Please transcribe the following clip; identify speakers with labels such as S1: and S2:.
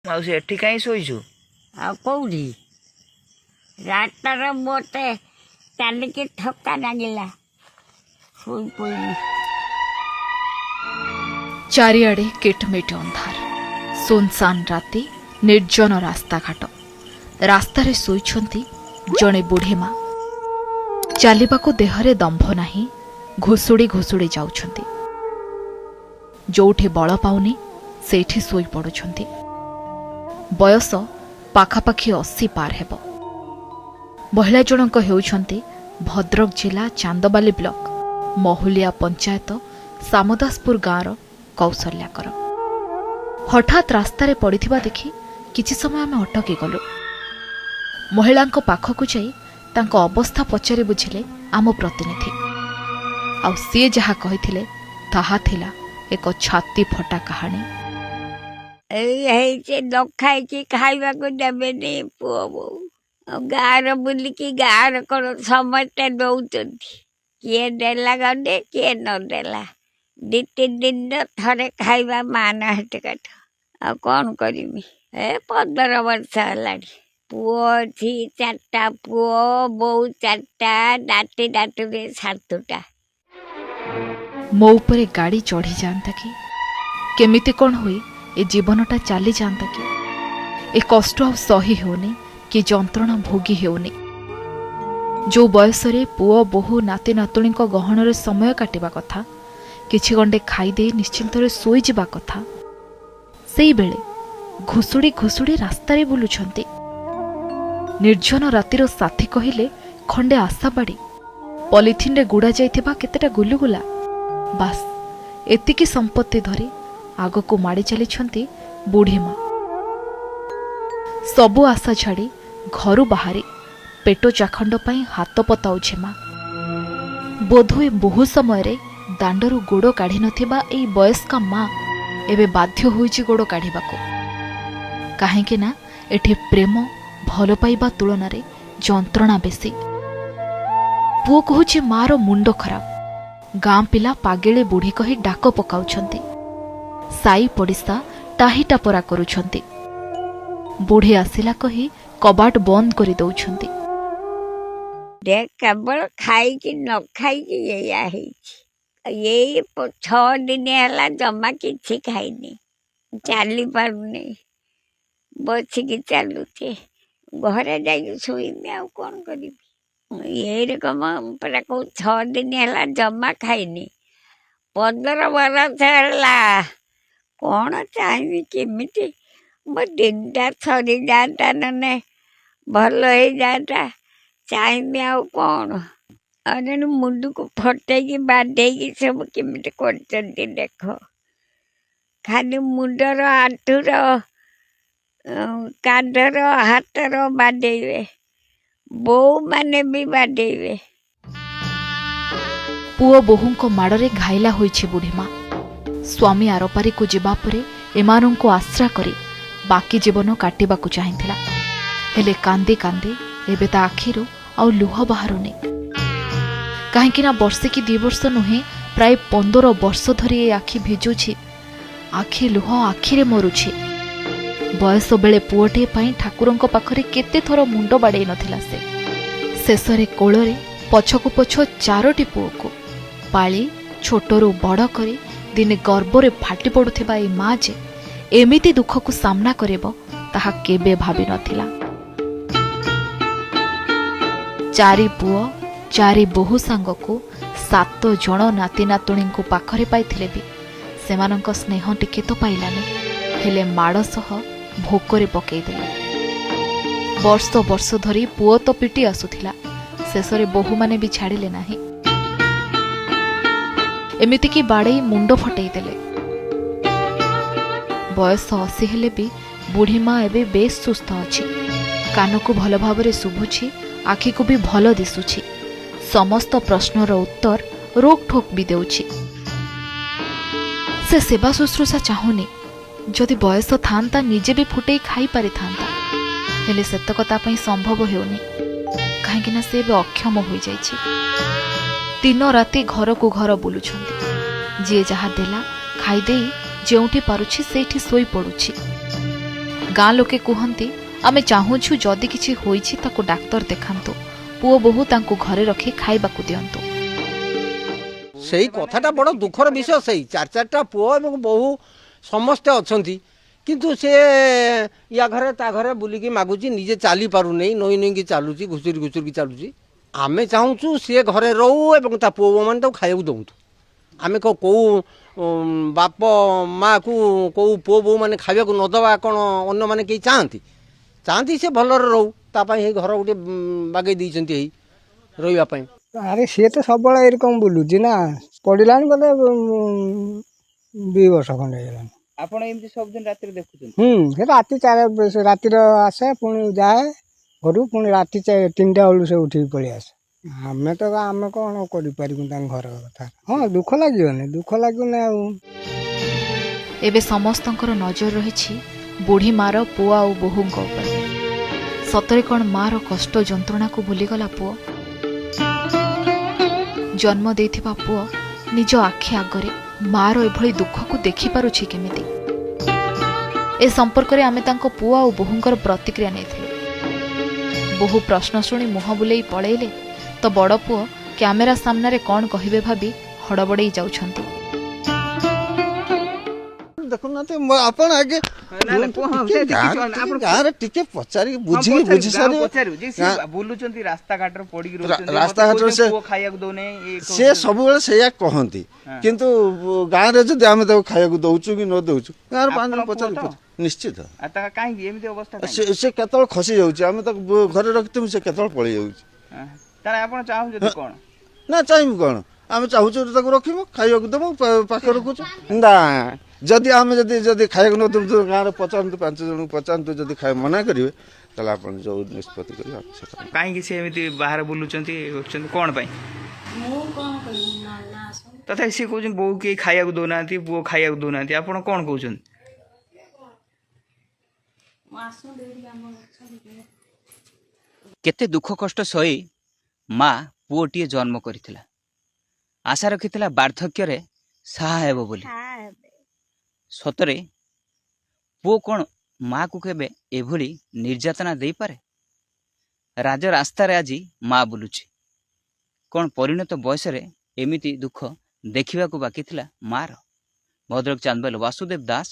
S1: ମାଉସୀ ଏଠି କାହିଁ ଶୋଇଛୁ?
S2: ଆଉ କେଉଁଠି ରାସ୍ତାର ମୋତେ ଚାଲିକି ଥକା ଲାଗିଲା ଶୋଇ ପଡ଼ିଲି।
S3: ଚାରିଆଡ଼େ କିଟମିଟ ଅନ୍ଧାର, ସୁନସାନ ରାତି, ନିର୍ଜନ ରାସ୍ତାଘାଟ। ରାସ୍ତାରେ ଶୋଇଛନ୍ତି ଜଣେ ବୁଢ଼ୀ ମା। ଚାଲିବାକୁ ଦେହରେ ଦମ୍ଭ ନାହିଁ, ଘୁଷୁଡ଼ି ଘୁଷୁଡ଼ି ଯାଉଛନ୍ତି। ଯୋଉଠି ବଳ ପାଉନି ସେଇଠି ଶୋଇ ପଡ଼ୁଛନ୍ତି। ବୟସ ପାଖାପାଖି 80 ପାର ହେବ। ମହିଳା ଜଣକ ହେଉଛନ୍ତି ଭଦ୍ରକ ଜିଲ୍ଲା ଚାନ୍ଦବାଲି ବ୍ଲକ ମହୁଲିଆ ପଞ୍ଚାୟତ ସାମଦାସପୁର ଗାଁର କୌଶଲ୍ୟାକର। ହଠାତ୍ ରାସ୍ତାରେ ପଡ଼ିଥିବା ଦେଖି କିଛି ସମୟ ଆମେ ଅଟକି ଗଲୁ। ମହିଳାଙ୍କ ପାଖକୁ ଯାଇ ତାଙ୍କ ଅବସ୍ଥା ପଚାରି ବୁଝିଲେ ଆମ ପ୍ରତିନିଧି। ଆଉ ସିଏ ଯାହା କହିଥିଲେ ତାହା ଥିଲା ଏକ ଛାତି ଫଟା କାହାଣୀ।
S2: ଏଇ ହେଇଛି ନ ଖାଇକି ଖାଇବାକୁ ଦେବେନି ପୁଅ ବୋଉ। ଆଉ ଗାଁର ବୁଲିକି ଗାଁର କ'ଣ ସମସ୍ତେ ଦଉଛନ୍ତି। କିଏ ଦେଲା ଗଣ୍ଡେ କିଏ ନଦେଲା। 2-3 ଦିନ ଥରେ ଖାଇବା ମାନ ହେଟିକାଠ। ଆଉ କ'ଣ କରିବି। 15 ବର୍ଷ ହେଲାଣି। ପୁଅ ଅଛି 4ଟା ପୁଅ, ବୋଉ 4ଟା, ନାତି ନାତୁଣୀ 7ଟା।
S3: ମୋ ଉପରେ ଗାଡ଼ି ଚଢ଼ିଯାଆନ୍ତା କି, କେମିତି କ'ଣ ହୁଏ ଏ ଜୀବନଟା ଚାଲିଯାଆନ୍ତା କି। ଏ କଷ୍ଟ ଆଉ ସହି ହେଉନି, କି ଯନ୍ତ୍ରଣା ଭୋଗି ହେଉନି। ଯେଉଁ ବୟସରେ ପୁଅ ବୋହୂ ନାତି ନାତୁଣୀଙ୍କ ଗହଣରେ ସମୟ କାଟିବା କଥା, କିଛି ଗଣ୍ଡେ ଖାଇଦେଇ ନିଶ୍ଚିନ୍ତରେ ଶୋଇଯିବା କଥା, ସେଇବେଳେ ଘୁଷୁଡ଼ି ଘୁଷୁଡ଼ି ରାସ୍ତାରେ ବୁଲୁଛନ୍ତି। ନିର୍ଜନ ରାତିର ସାଥୀ କହିଲେ ଖଣ୍ଡେ ଆଶାବାଡ଼ି, ପଲିଥିନରେ ଗୁଡ଼ା ଯାଇଥିବା କେତେଟା ଗୁଲୁଗୁଲା, ବାସ୍ ଏତିକି ସମ୍ପତ୍ତି ଧରି ଆଗକୁ ମାଡ଼ି ଚାଲିଛନ୍ତି ବୁଢ଼ୀ ମା। ସବୁ ଆଶା ଛାଡ଼ି ଘରୁ ବାହାରି ପେଟ ଚାଖଣ୍ଡ ପାଇଁ ହାତ ପତାଉଛି ମା। ବୋଧହୁଏ ବହୁ ସମୟରେ ଦାଣ୍ଡରୁ ଗୋଡ଼ କାଢ଼ି ନଥିବା ଏହି ବୟସ୍କା ମା ଏବେ ବାଧ୍ୟ ହୋଇଛି ଗୋଡ଼ କାଢ଼ିବାକୁ। କାହିଁକି ନା ଏଠି ପ୍ରେମ ଭଲ ପାଇବା ତୁଳନାରେ ଯନ୍ତ୍ରଣା ବେଶୀ। ପୁଅ କହୁଛି ମାର ମୁଣ୍ଡ ଖରାପ। ଗାଁ ପିଲା ପାଗେଳି ବୁଢ଼ୀ କହି ଡାକ ପକାଉଛନ୍ତି। ସାଇ ପଡ଼ିଶା ଟାହି ଟାପରା କରୁଛନ୍ତି। ବୁଢ଼ୀ ଆସିଲା କହି କବାଟ ବନ୍ଦ କରି ଦେଉଛନ୍ତି।
S2: କେବଳ ଖାଇକି ନ ଖାଇକି ଏଇଆ ହେଇଛି। ଏଇ 6 ଦିନ ହେଲା ଜମା କିଛି ଖାଇନି, ଚାଲି ପାରୁନି, ବସିକି ଚାଲୁଛି। ଘରେ ଯାଇକି ଶୋଇବି ଆଉ କ'ଣ କରିବି। ଏଇରକମ ପୁରା 6 ଦିନ ହେଲା ଜମା ଖାଇନି। 15 ବର୍ଷ ହେଲା। କ'ଣ ଚାହିଁବି କେମିତି ମୋ ଦିନଟା ସରିଯାଆନ୍ତା, ନହେଲେ ଭଲ ହେଇଯାଆନ୍ତା। ଚାହିଁବି ଆଉ କ'ଣ। ଆଉ ଜଣେ ମୁଣ୍ଡକୁ ଫଟେଇକି ବାନ୍ଧେଇକି ସବୁ କେମିତି କରିଛନ୍ତି ଦେଖ। ଖାଲି ମୁଣ୍ଡର, ଆଣ୍ଠୁର, କାନ୍ଧର, ହାତର ବାନ୍ଧେଇବେ। ବୋଉମାନେ ବି ବାନ୍ଧେଇବେ।
S3: ପୁଅ ବୋହୂଙ୍କ ମାଡ଼ରେ ଘାଇଲା ହୋଇଛି ବୁଢ଼ୀ ମା। ସ୍ୱାମୀ ଆରପାରିକୁ ଯିବା ପରେ ଏମାନଙ୍କୁ ଆଶ୍ରା କରି ବାକି ଜୀବନ କାଟିବାକୁ ଚାହିଁଥିଲା। ହେଲେ କାନ୍ଦି କାନ୍ଦି ଏବେ ତା ଆଖିରୁ ଆଉ ଲୁହ ବାହାରୁନି। କାହିଁକି ନା ବର୍ଷେ କି 2 ବର୍ଷ ନୁହେଁ, ପ୍ରାୟ 15 ବର୍ଷ ଧରି ଏ ଆଖି ଭିଜୁଛି। ଆଖି ଲୁହ ଆଖିରେ ମରୁଛି। ବୟସ ବେଳେ ପୁଅଟିଏ ପାଇଁ ଠାକୁରଙ୍କ ପାଖରେ କେତେ ଥର ମୁଣ୍ଡ ବାଡ଼େଇ ନଥିଲା ସେ। ଶେଷରେ କୋଳରେ ପଛକୁ ପଛ 4ଟି ପୁଅକୁ ପାଳି ଛୋଟରୁ ବଡ଼ କରି ଦିନେ ଗର୍ବରେ ଫାଟି ପଡ଼ୁଥିବା ଏ ମା ଯେ ଏମିତି ଦୁଃଖକୁ ସାମ୍ନା କରିବ ତାହା କେବେ ଭାବିନଥିଲା। 4 ପୁଅ 4 ବୋହୂ ସାଙ୍ଗକୁ 7 ଜଣ ନାତି ନାତୁଣୀଙ୍କୁ ପାଖରେ ପାଇଥିଲେ ବି ସେମାନଙ୍କ ସ୍ନେହ ଟିକେ ତ ପାଇଲାନି। ହେଲେ ମାଡ଼ ସହ ଭୋକରେ ପକେଇଦେଲେ। ବର୍ଷ ବର୍ଷ ଧରି ପୁଅ ତ ପିଟି ଆସୁଥିଲା, ଶେଷରେ ବୋହୂମାନେ ବି ଛାଡ଼ିଲେ ନାହିଁ। ଏମିତିକି ବାଡ଼େଇ ମୁଣ୍ଡ ଫଟେଇ ଦେଲେ। ବୟସ 80 ହେଲେ ବି ବୁଢ଼ୀ ମା ଏବେ ବେଶ୍ ସୁସ୍ଥ ଅଛି। କାନକୁ ଭଲ ଭାବରେ ଶୁଭୁଛି, ଆଖିକୁ ବି ଭଲ ଦିଶୁଛି। ସମସ୍ତ ପ୍ରଶ୍ନର ଉତ୍ତର ରୋକଠୋକ ବି ଦେଉଛି। ସେ ସେବା ଶୁଶ୍ରୂଷା ଚାହୁଁନି। ଯଦି ବୟସ ଥାନ୍ତା ନିଜେ ବି ଫୁଟେଇ ଖାଇ ପାରିଥାନ୍ତା। ହେଲେ ସେତକ ତା ପାଇଁ ସମ୍ଭବ ହେଉନି। କାହିଁକିନା ସେ ଏବେ ଅକ୍ଷମ ହୋଇଯାଇଛି। ଦିନ ରାତି ଘରକୁ ଘର ବୁଲୁଛନ୍ତି। ଯିଏ ଯାହା ଦେଲା ଖାଇଦେଇ ଯେଉଁଠି ପାରୁଛି ସେଇଠି ଶୋଇ ପଡ଼ୁଛି। ଗାଁ ଲୋକେ କୁହନ୍ତି ଆମେ ଚାହୁଁଛୁ ଯଦି କିଛି ହୋଇଛି ତାକୁ ଡାକ୍ତର ଦେଖାନ୍ତୁ, ପୁଅ ବୋହୂ ତାଙ୍କୁ ଘରେ ରଖି ଖାଇବାକୁ ଦିଅନ୍ତୁ।
S1: ସେଇ କଥାଟା ବଡ଼ ଦୁଃଖର ବିଷୟ। ସେଇ ଚାରିଟା ପୁଅ ଏବଂ ବୋହୂ ସମସ୍ତେ ଅଛନ୍ତି, କିନ୍ତୁ ସେ ୟା ଘରେ ତା ଘରେ ବୁଲିକି ମାଗୁଛି, ନିଜେ ଚାଲି ପାରୁନେଇ, ନଈ ନଈକି ଚାଲୁଛି, ଘୁଷୁରି ଘୁଷୁରିକି ଚାଲୁଛି। ଆମେ ଚାହୁଁଛୁ ସିଏ ଘରେ ରହୁ ଏବଂ ତା ପୁଅ ବୋହୂମାନେ ତାକୁ ଖାଇବାକୁ ଦିଅନ୍ତୁ। ଆମେ କେଉଁ ବାପ ମାଆକୁ କେଉଁ ପୁଅ ବୋହୂମାନେ ଖାଇବାକୁ ନ ଦେବା କ'ଣ ଅନ୍ୟମାନେ କେହି ଚାହାନ୍ତି? ସେ ଭଲରେ ରହୁ, ତା ପାଇଁ ଏଇ ଘର ଗୋଟେ ବାଗେଇ ଦେଇଛନ୍ତି ଏଇ ରହିବା ପାଇଁ।
S4: ଆରେ ସିଏ ତ ସବୁବେଳେ ଏରକମ ବୁଲୁଛି ନା, ପଡ଼ିଲାଣି ବୋଧେ 2 ବର୍ଷ ଖଣ୍ଡେ ହେଇଗଲାଣି।
S5: ଆପଣ ଏମିତି ସବୁଦିନ ରାତିରେ ଦେଖୁଛନ୍ତି?
S4: ସେ ରାତିରେ ଆସେ, ପୁଣି ଯାଏ ଘରୁ, ପୁଣି ରାତି 3ଟା ବେଳୁ ସେ ଉଠିକି ପଳେଇ ଆସେ। ଆମେ କ'ଣ କରିପାରିବୁ ତାଙ୍କ ଘର କଥା? ହଁ, ଦୁଃଖ ଲାଗିବନି ଆଉ।
S3: ଏବେ ସମସ୍ତଙ୍କର ନଜର ରହିଛି ବୁଢ଼ୀ ମାର ପୁଅ ଆଉ ବୋହୂଙ୍କ ଉପରେ। ସତରେ କ'ଣ ମାର କଷ୍ଟ ଯନ୍ତ୍ରଣାକୁ ଭୁଲିଗଲା ପୁଅ? ଜନ୍ମ ଦେଇଥିବା ପୁଅ ନିଜ ଆଖି ଆଗରେ ମାର ଏଭଳି ଦୁଃଖକୁ ଦେଖିପାରୁଛି କେମିତି? ଏ ସମ୍ପର୍କରେ ଆମେ ତାଙ୍କ ପୁଅ ଆଉ ବୋହୂଙ୍କର ପ୍ରତିକ୍ରିୟା ନେଇଥିଲୁ। ବୋହୂ ପ୍ରଶ୍ନ ଶୁଣି ମୁହଁ ବୁଲେଇ ପଳେଇଲେ, ତ ବଡ଼ ପୁଅ କ୍ୟାମେରା ସାମ୍ନାରେ କ'ଣ କହିବେ ଭାବି ହଡ଼ବଡ଼େଇ ଯାଉଛନ୍ତି।
S6: ଦେଖୁନାହାନ୍ତି ଆପଣ ଆଗେ ଗାଁରେ ଟିକେ ପଚାରିକି ବୁଝିକି ବୁଝି
S5: ବୁଲୁଛନ୍ତି ରାସ୍ତାଘାଟରେ ପଡିକି
S6: ରାସ୍ତାଘାଟରେ ସେ ସବୁବେଳେ ସେଇଆ କହନ୍ତି, କିନ୍ତୁ ଗାଁରେ ଯଦି ଆମେ ତାକୁ ଖାଇବାକୁ ଦଉଛୁ କି ନ ଦଉଛୁ, ଗାଁରେ 5 ଜଣ ପଚାରିକି ନିଶ୍ଚିତ।
S5: କାହିଁକି ଏମିତି ଅବସ୍ଥା?
S6: ସେ କେତେବେଳେ ଖସି ଯାଉଛି, ଆମେ ତାକୁ ଘରେ ରଖିଥିବୁ, ସେ କେତେବେଳେ ପଳେଇ ଯାଉଛି।
S5: ତାହେଲେ ଆପଣ ଚାହୁଁଛନ୍ତି କ'ଣ?
S6: ନା ଚାହିଁବୁ କ'ଣ, ଆମେ ଚାହୁଁଛୁ ତାକୁ ରଖିବୁ, ଖାଇବାକୁ ଦେବୁ, ପାଖରେ ରଖୁଛୁ। ନା ଯଦି ଆମେ ଯଦି ଖାଇବାକୁ ନ ଦେବୁ, ଗାଁରେ ପଚାରନ୍ତୁ, 5 ଜଣଙ୍କୁ ପଚାରନ୍ତୁ, ଯଦି ମନା କରିବେ ତାହେଲେ ଆପଣ ଯେଉଁ ନିଷ୍ପତ୍ତି କରିବେ।
S5: କାହିଁକି ସେ ଏମିତି ବାହାରେ ବୁଲୁଛନ୍ତି କ'ଣ ପାଇଁ? ତଥାପି ସିଏ କହୁଛନ୍ତି ବୋଉ କେହି ଖାଇବାକୁ ଦେଉନାହାନ୍ତି, ପୁଅ ଖାଇବାକୁ ଦେଉନାହାନ୍ତି, ଆପଣ କ'ଣ କହୁଛନ୍ତି?
S7: କେତେ ଦୁଃଖ କଷ୍ଟ ସହି ମା ପୁଅଟିଏ ଜନ୍ମ କରିଥିଲା, ଆଶା ରଖିଥିଲା ବାର୍ଦ୍ଧକ୍ୟରେ ସାହା ହେବ ବୋଲି। ସତରେ ପୁଅ କ'ଣ ମାକୁ କେବେ ଏଭଳି ନିର୍ଯାତନା ଦେଇପାରେ? ରାଜରାସ୍ତାରେ ଆଜି ମା ବୁଲୁଛି, କ'ଣ ପରିଣତ ବୟସରେ ଏମିତି ଦୁଃଖ ଦେଖିବାକୁ ବାକି ଥିଲା ମାର? ଭଦ୍ରକ ଚାନ୍ଦବାଲି, ବାସୁଦେବ ଦାସ।